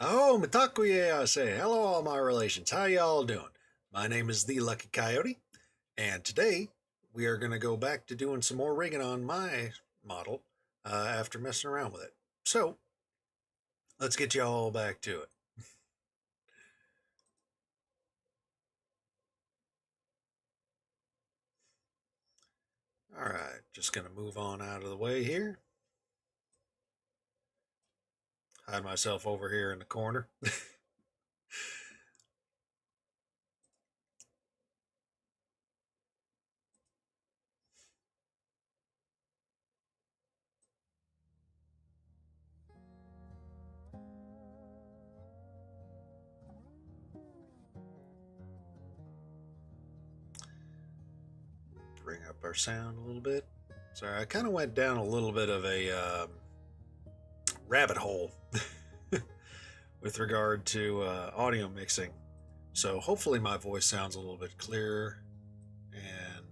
Oh, Mitakuye, I say hello, all my relations. How y'all doing? My name is the Lucky Coyote, and today we are going to go back to doing some more rigging on my model after messing around with it. So let's get y'all back to it. All right, just going to move on out of the way here. Hide myself over here in the corner. Bring up our sound a little bit. Sorry, I kind of went down a little bit of a rabbit hole with regard to audio mixing. So hopefully my voice sounds a little bit clearer and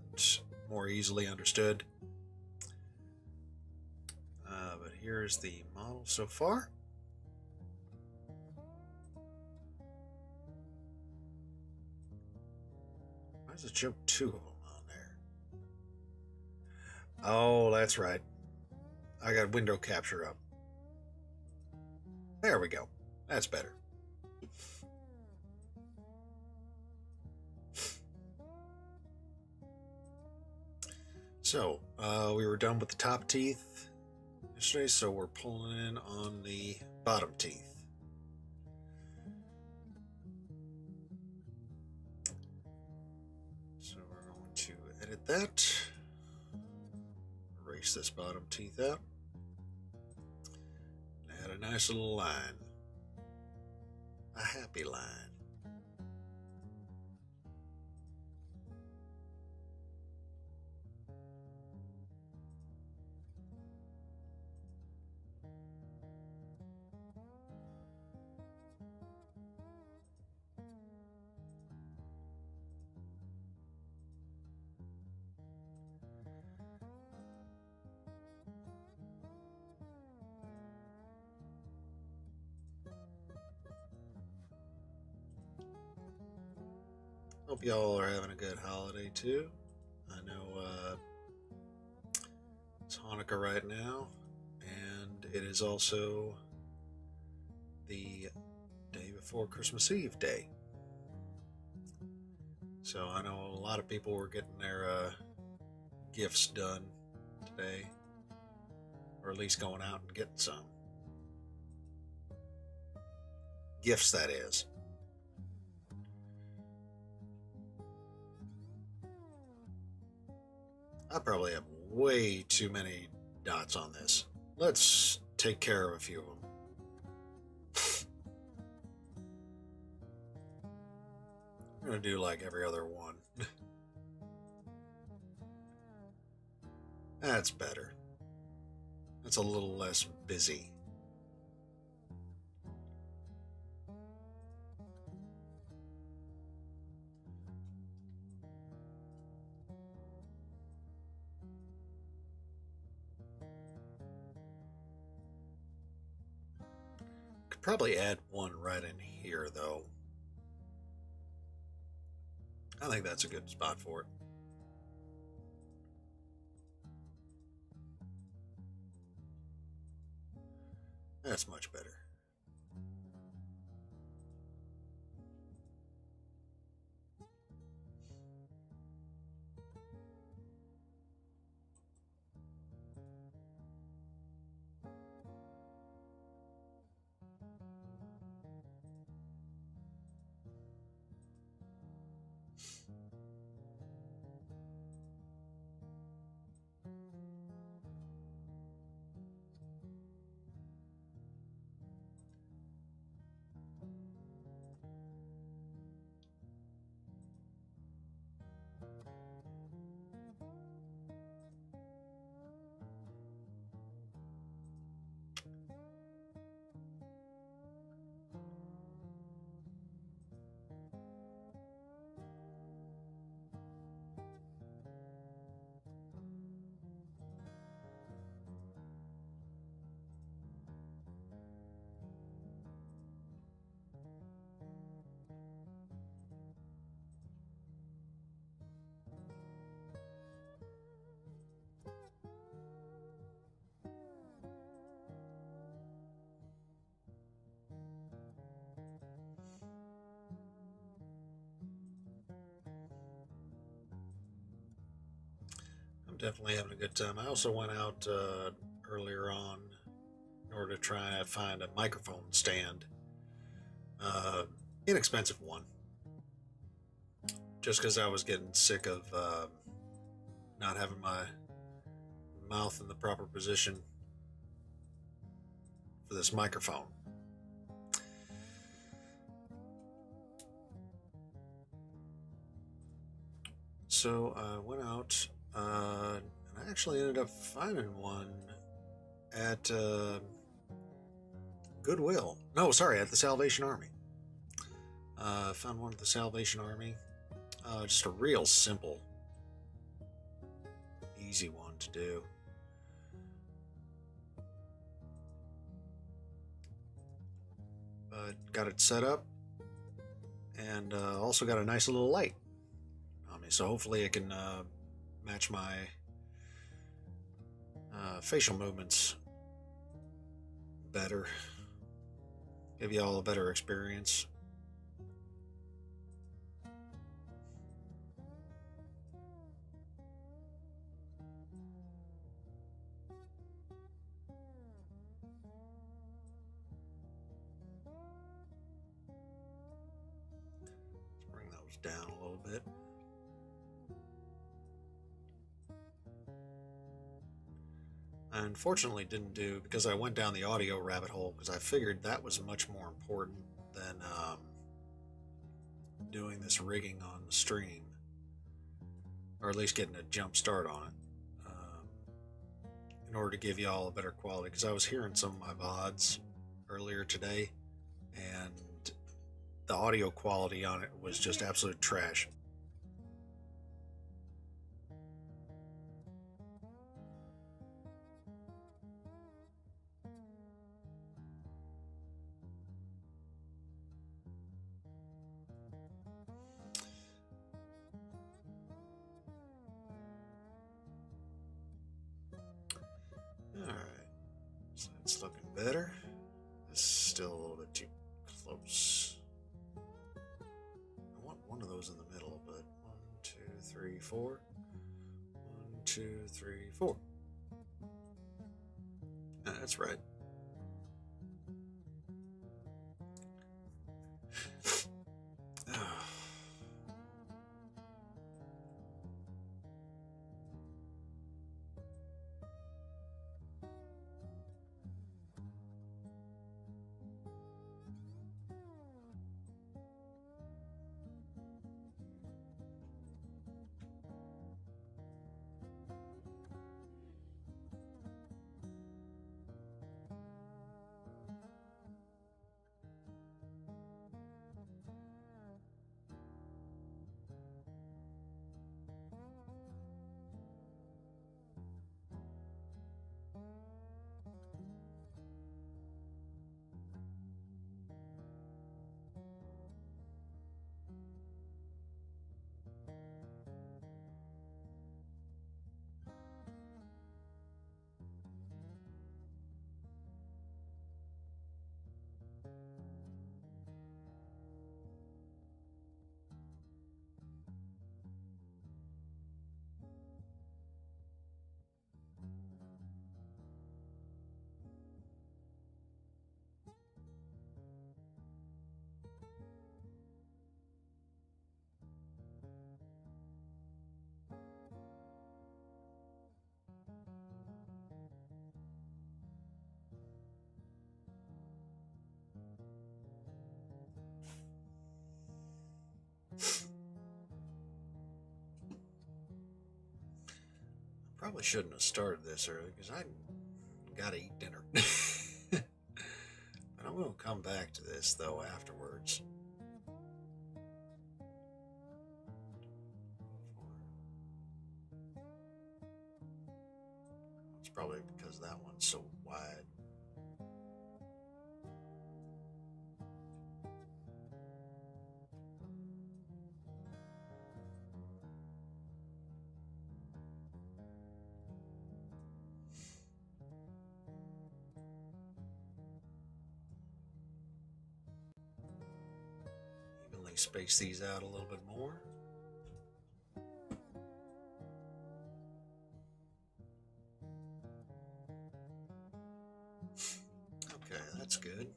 more easily understood. But here's the model so far. Why does it show two of them on there? Oh, that's right. I got window capture up. There we go. That's better. So, we were done with the top teeth yesterday, so we're pulling in on the bottom teeth. So we're going to edit that. Erase this bottom teeth out. Add a nice little line. A happy line. Hope y'all are having a good holiday too. I know it's Hanukkah right now, and it is also the day before Christmas Eve day. So I know a lot of people were getting their gifts done today, or at least going out and getting some gifts, that is. I probably have way too many dots on this. Let's take care of a few of them. I'm going to do like every other one. That's better. That's a little less busy. Could probably add one right in here, though. I think that's a good spot for it. That's much better. definitely having a good time. I also went out earlier on in order to try to find a microphone stand, uh, inexpensive one, just because I was getting sick of not having my mouth in the proper position for this microphone. So I went out and I actually ended up finding one at Goodwill. No, sorry, at the Salvation Army. Found one at the Salvation Army. Just a real simple, easy one to do. But got it set up, and also got a nice little light on me, so hopefully it can match my facial movements better, give you all a better experience. Bring those down a little bit. I unfortunately didn't do, because I went down the audio rabbit hole, because I figured that was much more important than doing this rigging on the stream, or at least getting a jump start on it, in order to give you all a better quality, because I was hearing some of my VODs earlier today, and the audio quality on it was just absolute trash. Alright, so it's looking better. This is still a little bit too close. I want one of those in the middle, but 1, 2, 3, 4. 1, 2, 3, 4. That's right. Probably shouldn't have started this early, because I gotta eat dinner. But I'm gonna come back to this though afterwards. It's probably because that one's so wide. Space these out a little bit more. That's good.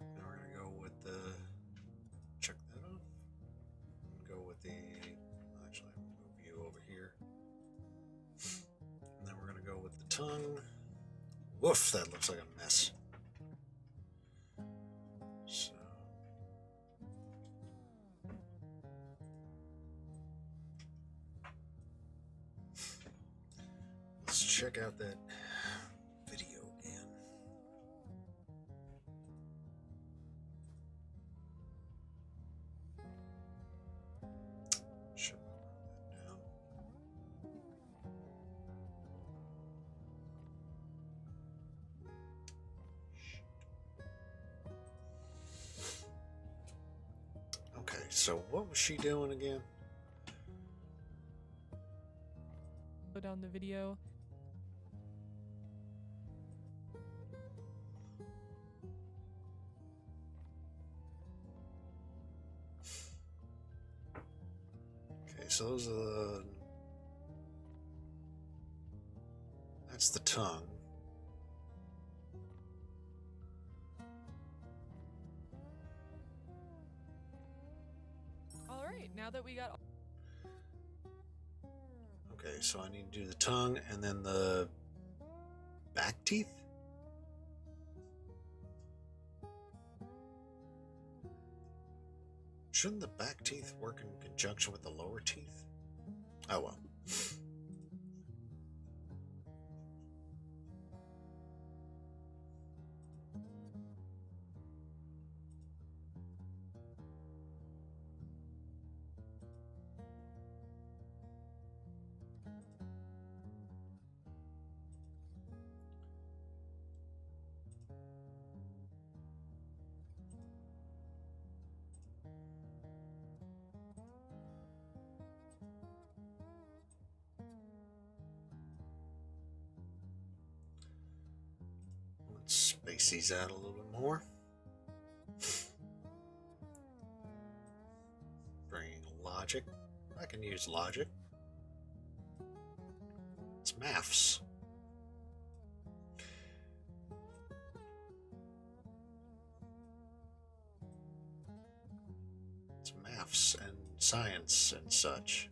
Now we're going to go with the, check that off. Go with the, actually, I'll move you over here. And then we're going to go with the tongue. Woof, that looks like a mess. So, let's check out that video again. Should run that down. Okay, so what was she doing again? Slow down the video. Okay, so those are the, that's the tongue. All right, now that we got. Okay, so I need to do the tongue and then the back teeth? Shouldn't the back teeth work in conjunction with the lower teeth? Oh well. Let's space these out a little bit more. Bringing logic. I can use logic. It's maths. It's maths and science and such.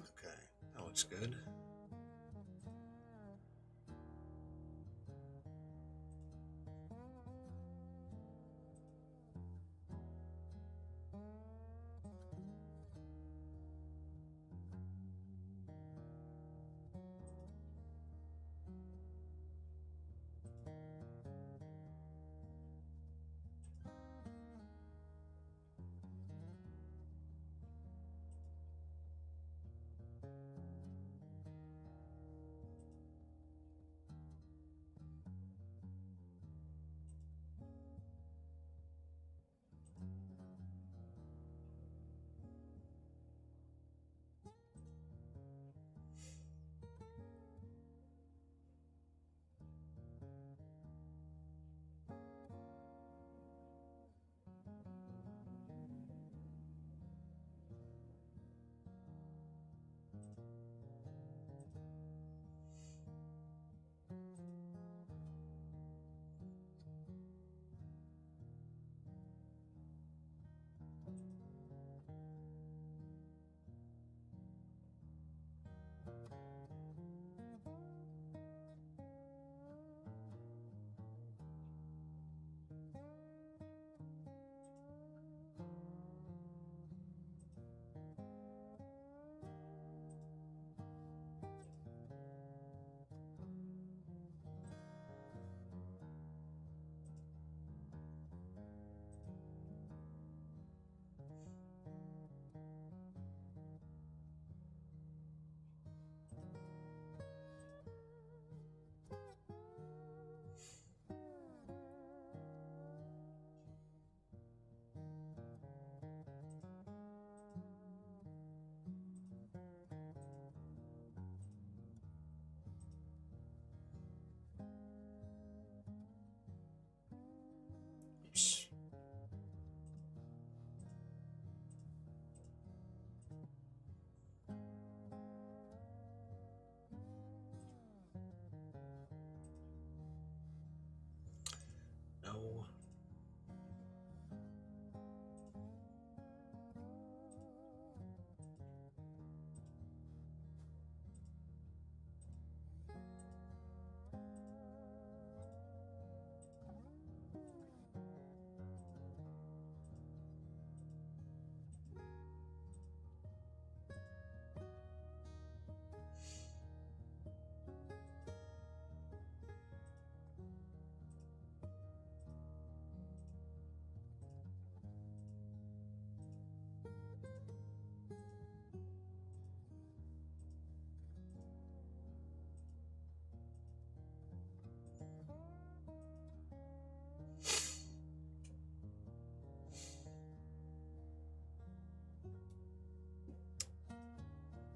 Okay, that looks good.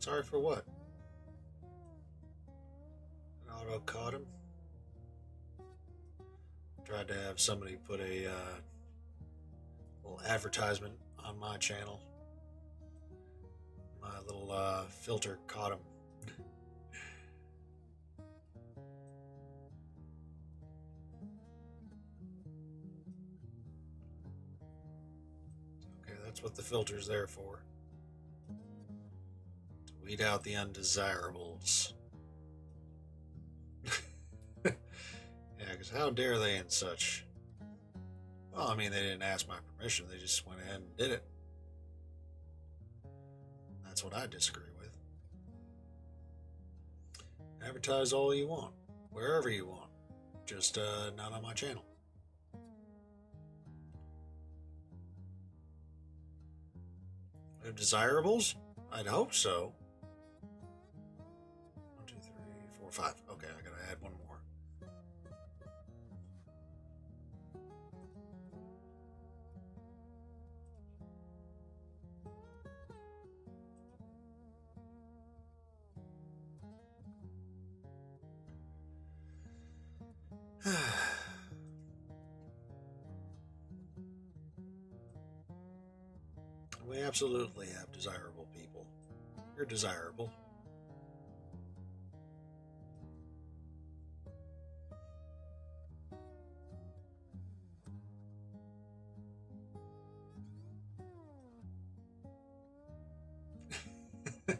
Sorry for what? An auto caught him. Tried to have somebody put a little advertisement on my channel. My little filter caught him. Okay, that's what the filter's there for. To weed out the undesirables. Yeah, because how dare they and such? Well, I mean, they didn't ask my permission. They just went ahead and did it. That's what I disagree with. Advertise all you want, wherever you want. Just not on my channel. Desirables? I'd hope so. 1, 2, 3, 4, 5. Okay, I gotta add one more. We absolutely have desirable people. You're desirable. Yeah,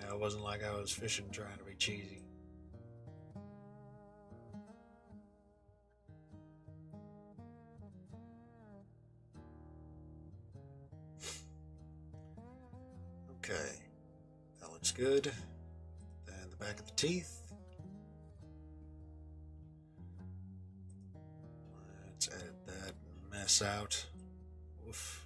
it wasn't like I was fishing trying to be cheesy. Okay, that looks good. Then the back of the teeth. Let's edit that mess out. Oof.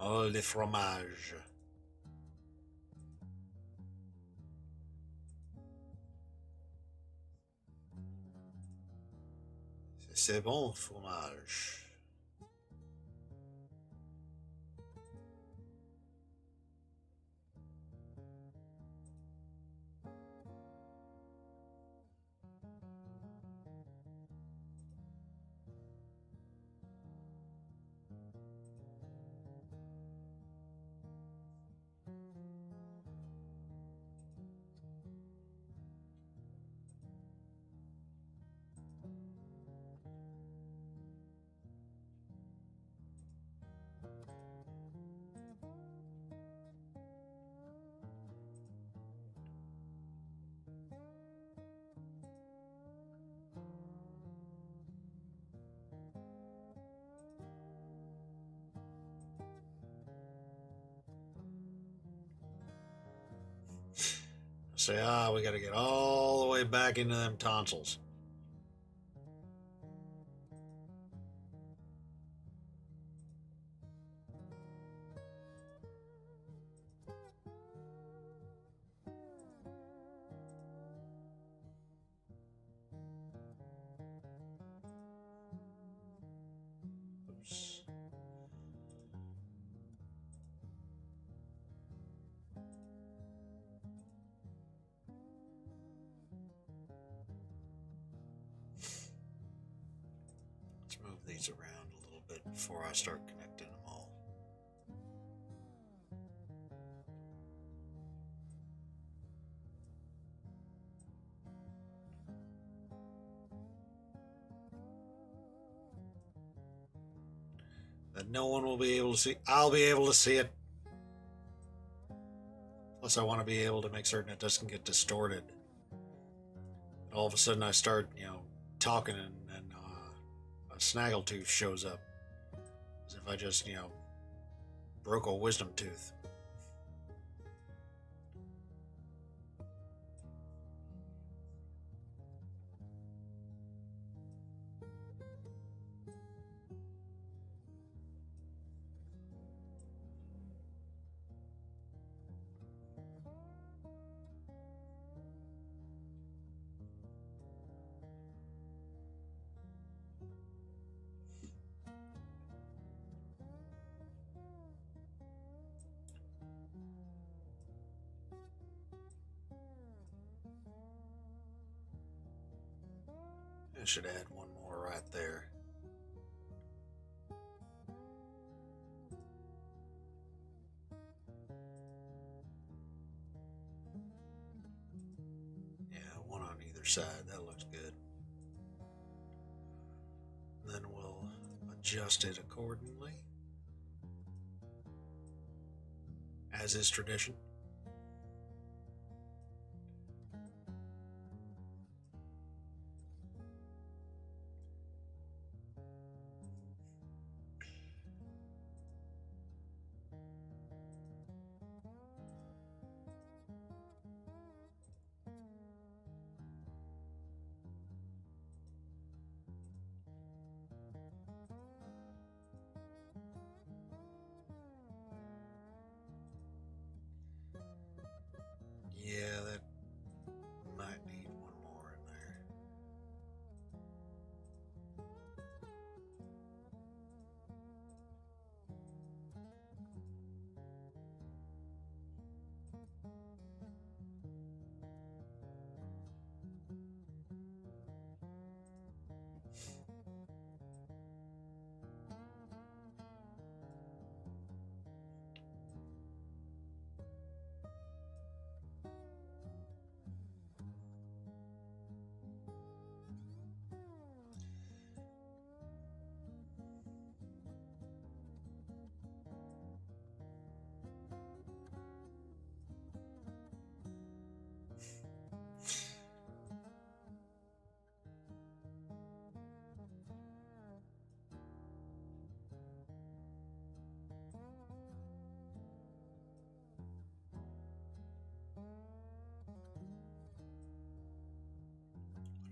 Oh, le fromage. C'est bon, fromage. Say, we got to get all the way back into them tonsils. Oops. Let's move these around a little bit before I start connecting them all. That no one will be able to see. I'll be able to see it. Plus, I want to be able to make certain it doesn't get distorted. And all of a sudden, I start, talking and a snaggletooth shows up. As if I just, broke a wisdom tooth. should add one more right there. Yeah, one on either side. That looks good. Then we'll adjust it accordingly, as is tradition. Yeah, that might need one more in there.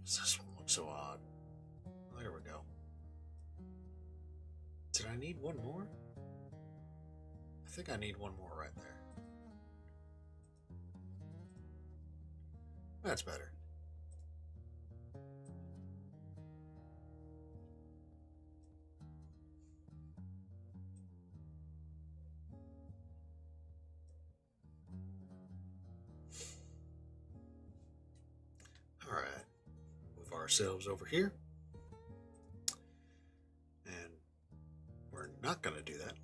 Does this one look so odd? There we go. Did I need one more? I think I need one more right there. That's better. All right. Move ourselves over here. And we're not going to do that.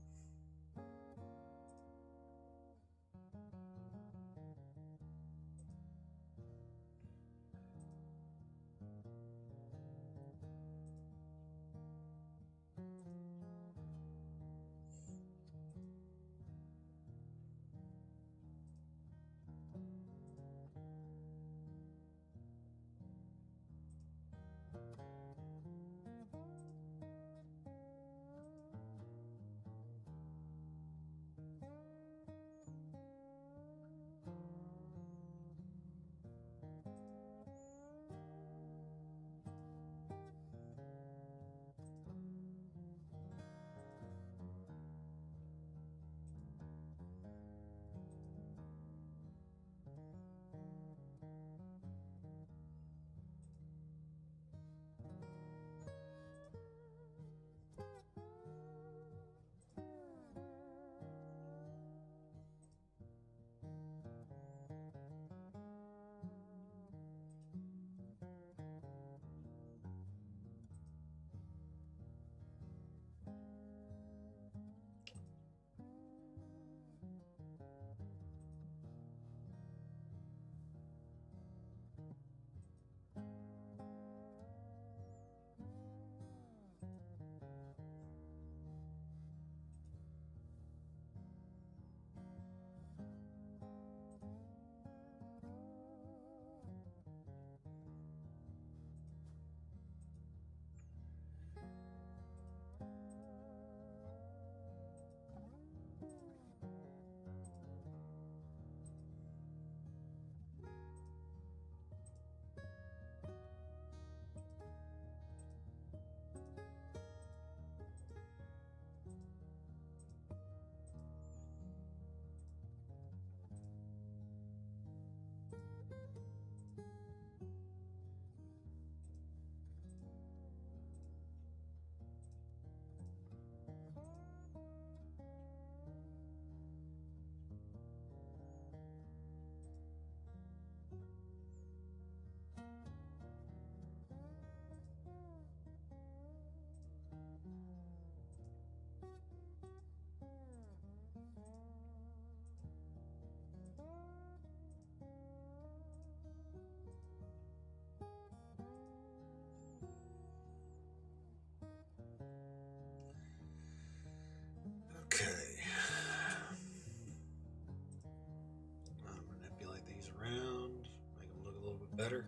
better?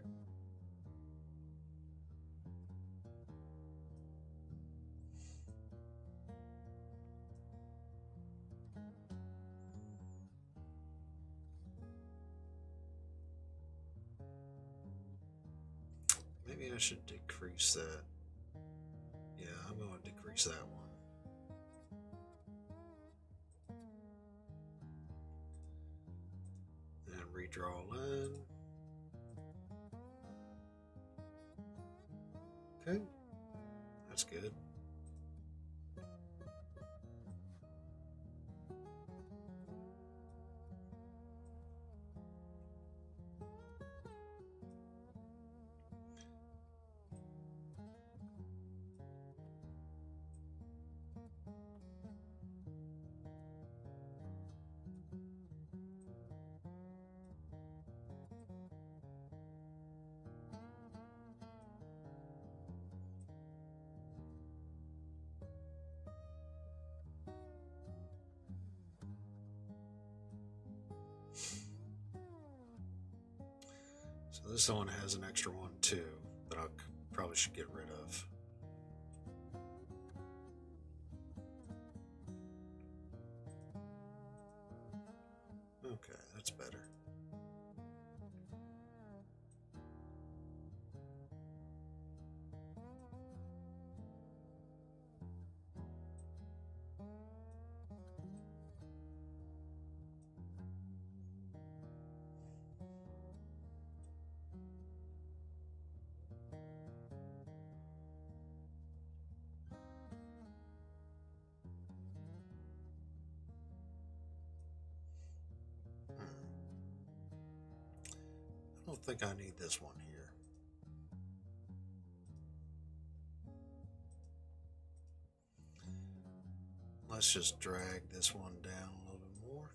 Maybe I should decrease that. Yeah, I'm going to decrease that one. And redraw a line. Okay, that's good. So this one has an extra one too that I probably should get rid of. Okay, that's better. I don't think I need this one here. Let's just drag this one down a little bit more.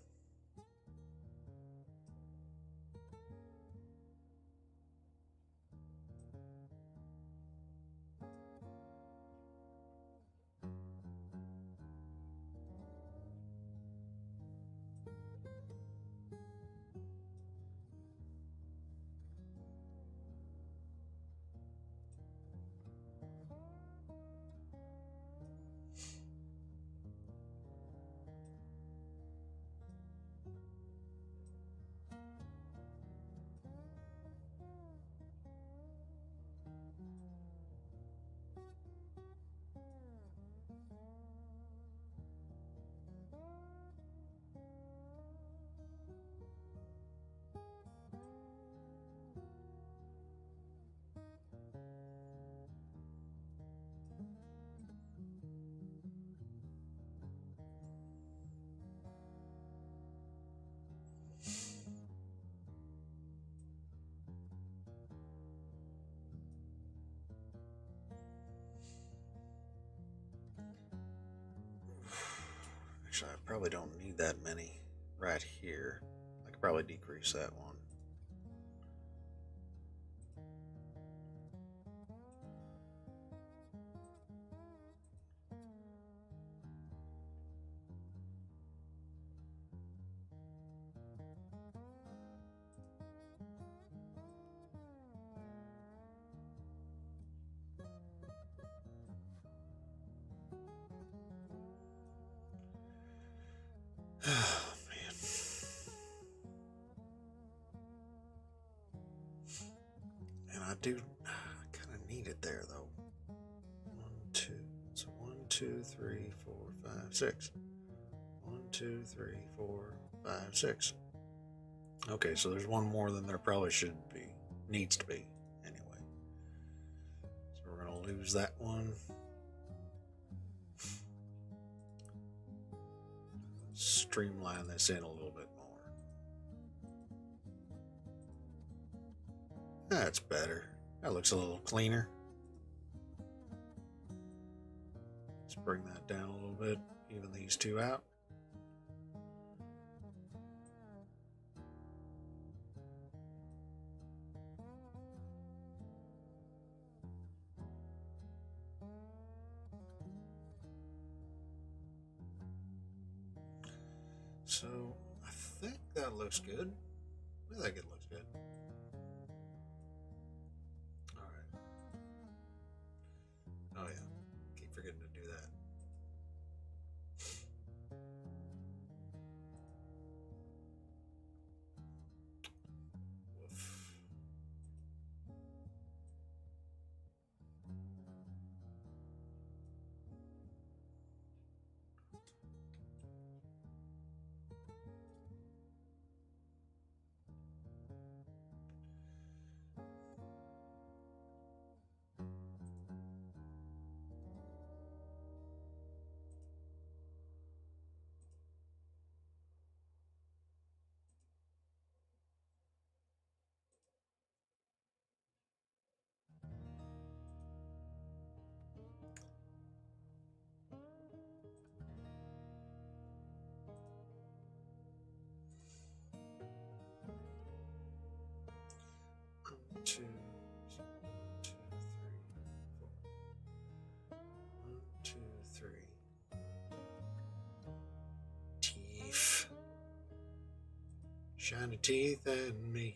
Actually, I probably don't need that many right here. I could probably decrease that one. Oh, man. And I kind of need it there, though. 1, 2. So 1, 2, 3, 4, 5, 6. 1, 2, 3, 4, 5, 6. Okay, so there's one more than there probably should be. Needs to be, anyway. So we're going to lose that one. Streamline this in a little bit more. That's better. That looks a little cleaner. Let's bring that down a little bit. Even these two out. So, I think that looks good. I think it looks good. shiny teeth and me.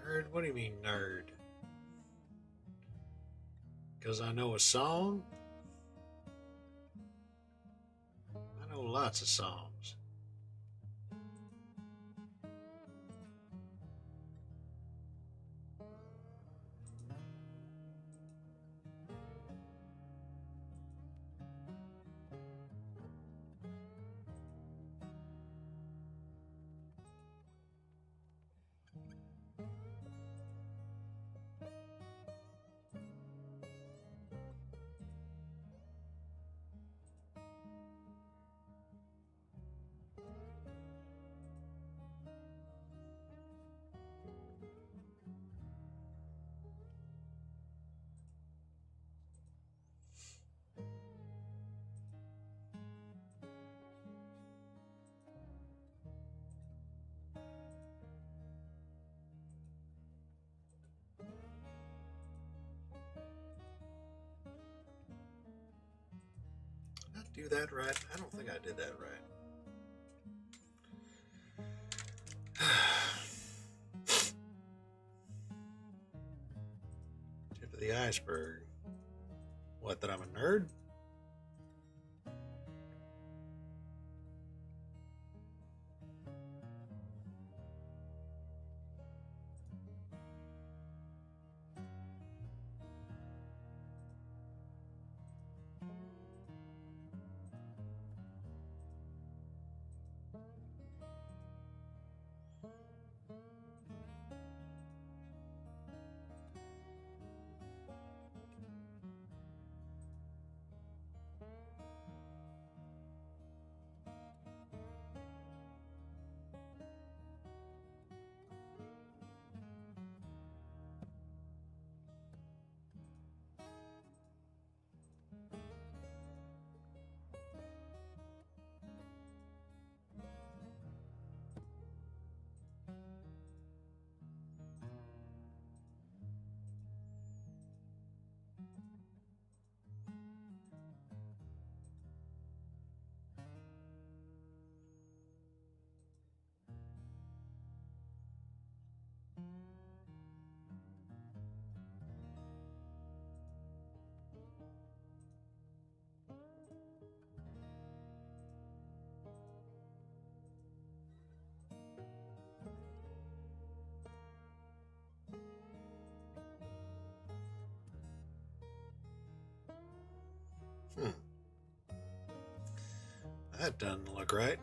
Nerd? What do you mean, nerd? Because I know a song? I know lots of songs. Did I do that right? I don't think I did that right. Tip of the iceberg. What, that I'm a nerd? That doesn't look right.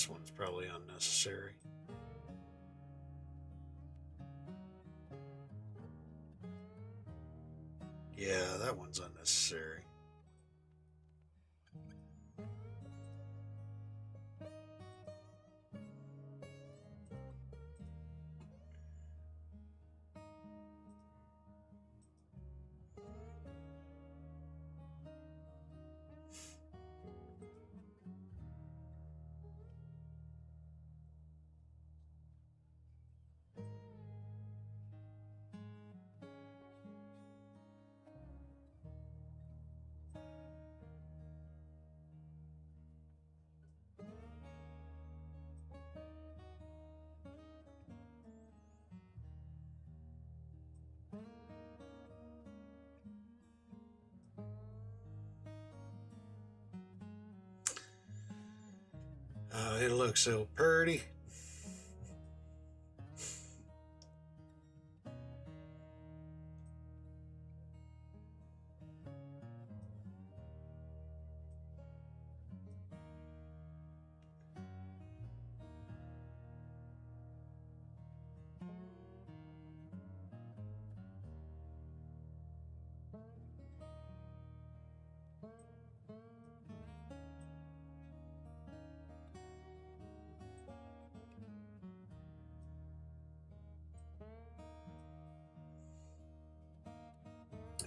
This one's probably unnecessary. Yeah, that one's unnecessary. It looks so pretty.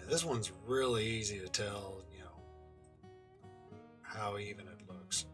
This one's really easy to tell, how even it looks.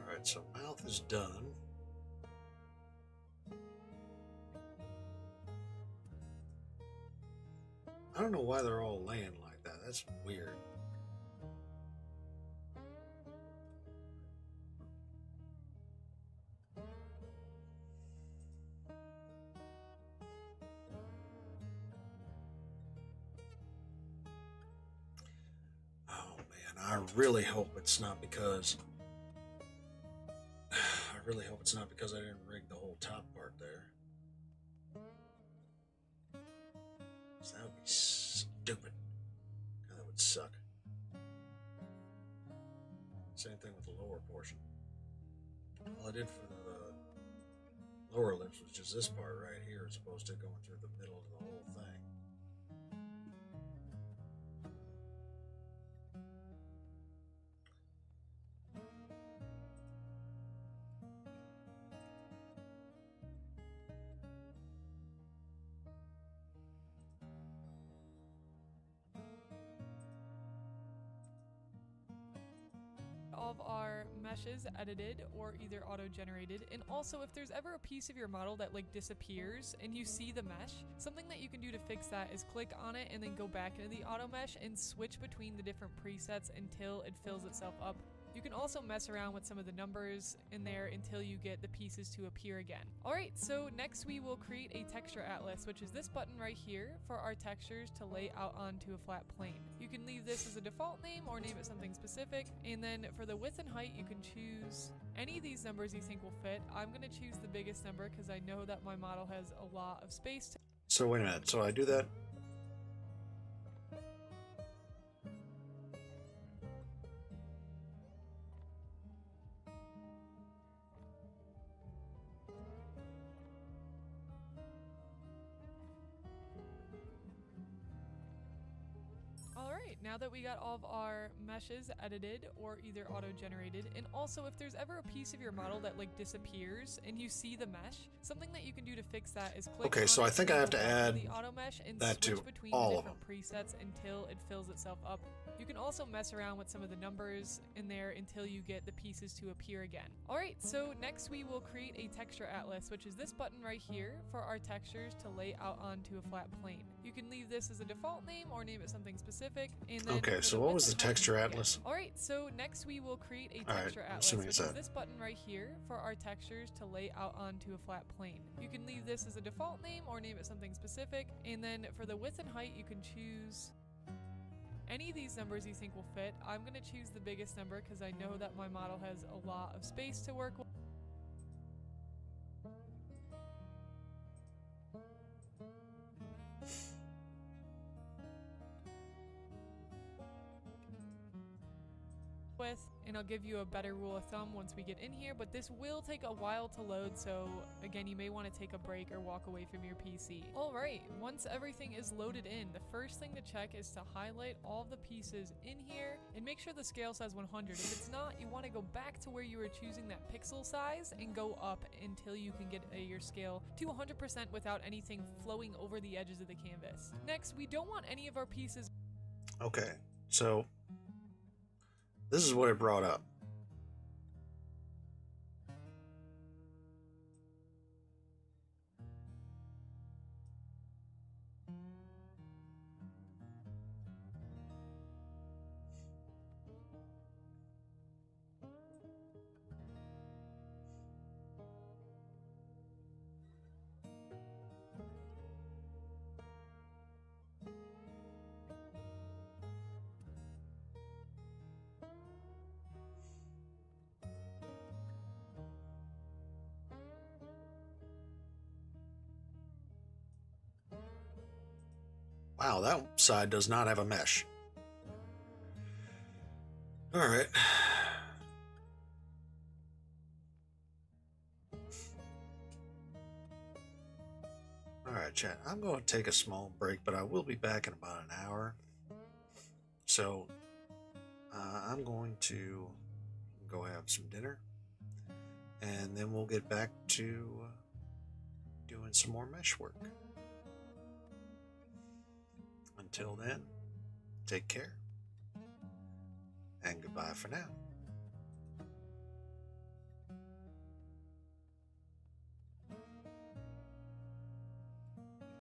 Alright, so mouth is done. I don't know why they're all laying like that. That's weird. Oh man, I really hope it's not because I didn't rig the whole top part there. So that would be stupid. God, that would suck. Same thing with the lower portion. All I did for the lower lips was just this part right here as opposed to going through the middle of the whole thing. All of our meshes edited or either auto-generated, and also if there's ever a piece of your model that like disappears and you see the mesh, something that you can do to fix that is click on it and then go back into the auto mesh and switch between the different presets until it fills itself up. You can also mess around with some of the numbers in there until you get the pieces to appear again. Alright, so next we will create a texture atlas, which is this button right here for our textures to lay out onto a flat plane. You can leave this as a default name or name it something specific, and then for the width and height you can choose any of these numbers you think will fit. I'm going to choose the biggest number because I know that my model has a lot of space. So wait a minute, so I do that? Alright, Alright, now that we got all of our meshes edited or either auto-generated, and also if there's ever a piece of your model that like disappears and you see the mesh, something that you can do to fix that is click Okay, on so it I think and I have go to back add the auto mesh and that switch to between all the of them. different presets until it fills itself up. You can also mess around with some of the numbers in there until you get the pieces to appear again. Alright, so next we will create a texture atlas, which is this button right here for our textures to lay out onto a flat plane. You can leave this as a default name or name it something specific. And then Okay, so what was the texture atlas? Alright, so next we will create a texture I'm atlas, assuming which it's is that. this button right here for our textures to lay out onto a flat plane. You can leave this as a default name or name it something specific. And then for the width and height, you can choose any of these numbers you think will fit. I'm going to choose the biggest number because I know that my model has a lot of space to work with. And I'll give you a better rule of thumb once we get in here, but this will take a while to load, so again, you may want to take a break or walk away from your PC. Alright, once everything is loaded in, the first thing to check is to highlight all the pieces in here and make sure the scale says 100. If it's not, you want to go back to where you were choosing that pixel size and go up until you can get your scale to 100% without anything flowing over the edges of the canvas. Next, we don't want any of our pieces. Okay, so this is what it brought up. Wow, that side does not have a mesh. All right. All right, chat. I'm going to take a small break, but I will be back in about an hour. So I'm going to go have some dinner, and then we'll get back to doing some more mesh work. Until then, take care, and goodbye for now.